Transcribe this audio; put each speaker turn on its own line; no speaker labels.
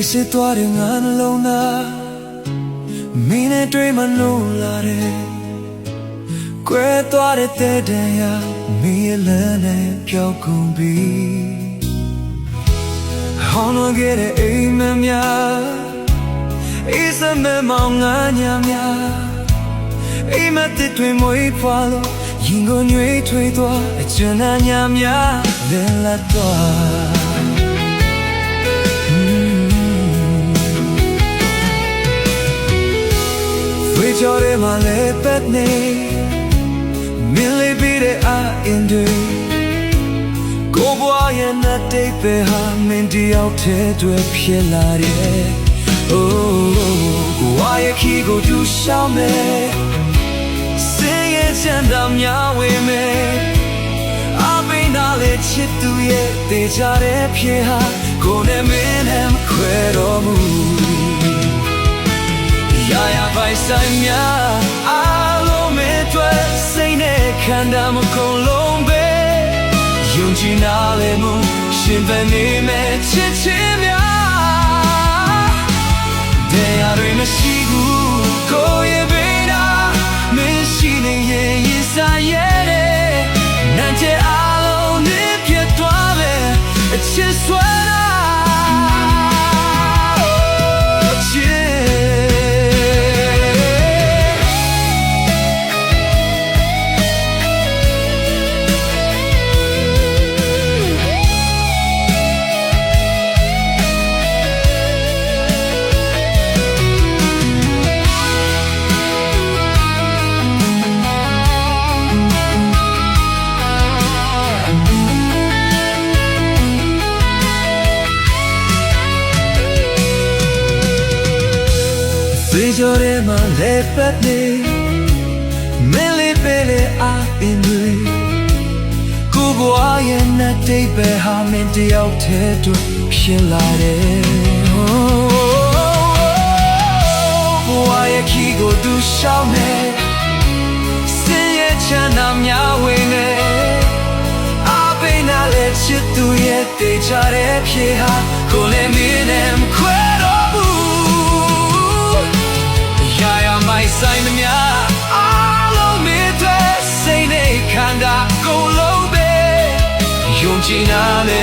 နေစစ်သွားတဲ့ငါနှလုံးသားမင်းနဲ့တွေ့မှလို့လာတယ်ကွဲသွားတဲ့တဲ့တန်ရာမင်းရဲ့လမ်းနဲ့ပြောင်းကုန်ပြီဟောင်းလွန်ခဲ့တဲ့အိမ်မက်များအေးစမဲမောင်ငါညာများအိမ်မက်တဲ့တွင်မွေးဖွာလို့ရင်ကိုညွေးထွေးသွားအကျဉ်းနာညာများလဲလာသွားကြော်ရဲမှာလဲပတ်နေမင်းလေးပြီးတဲ့အင်းတွေကိုဘွားရဲ့နဲ့တိတ်ပဲဟာမင်းတယောက်တည်းတွေ့ဖြစ်လာတယ်။အိုးကိုဝါရဲ့ခီကိုသူရှောင်းမယ်စင်ရဲ့ချမ်းသာများဝင်မယ်အပိနာလေချစ်သူရဲ့တေချာတဲ့ဖြစ်ဟာကိုနဲ့မင်းနဲ့မခွဲတော့ဘူးရာရာပိုင်ဆိုင်များအားလုံးမဲ့တွေ့စိတ်နဲ့ခံတာမကုန်လုံးပဲယုံကြည်နာလေမှုရှင်ပဲနေမဲ့ချစ်ချင်းများတရားတွေမရှိဘူးကိုရဲ့ဘေးနာမရှိနေရင်ရင်ဆိုင်ရဲ့နန်းတဲ့အားလုံးနဲ့ပြတ်သွားပဲအချစ်ဆွဲသေကြော်ရဲမှာလဲပတ်နေမင်းလေးပဲလေအားအင်းတွေကိုဘွားရဲ့နဲ့တိတ်ပဲဟာမင်းတယောက်တည်းတွေ့ဖြစ်လာတယ်ဘွားရဲ့ခီကိုသူရှောင်းနေစင်ရဲ့ချမ်းသာများဝင်နေအပိနာလေချစ်သူရဲ့တေချာတဲ့ဖြစ်ဟာကိုလည်းမင်းနဲ့မခွဲတော့ဘူးမိုင်ဆိုင်မြာအားလုံးမြစ်တဲ့စိတ်နဲ့ခံတာကိုလုံးပဲယုံကြည်နာလေ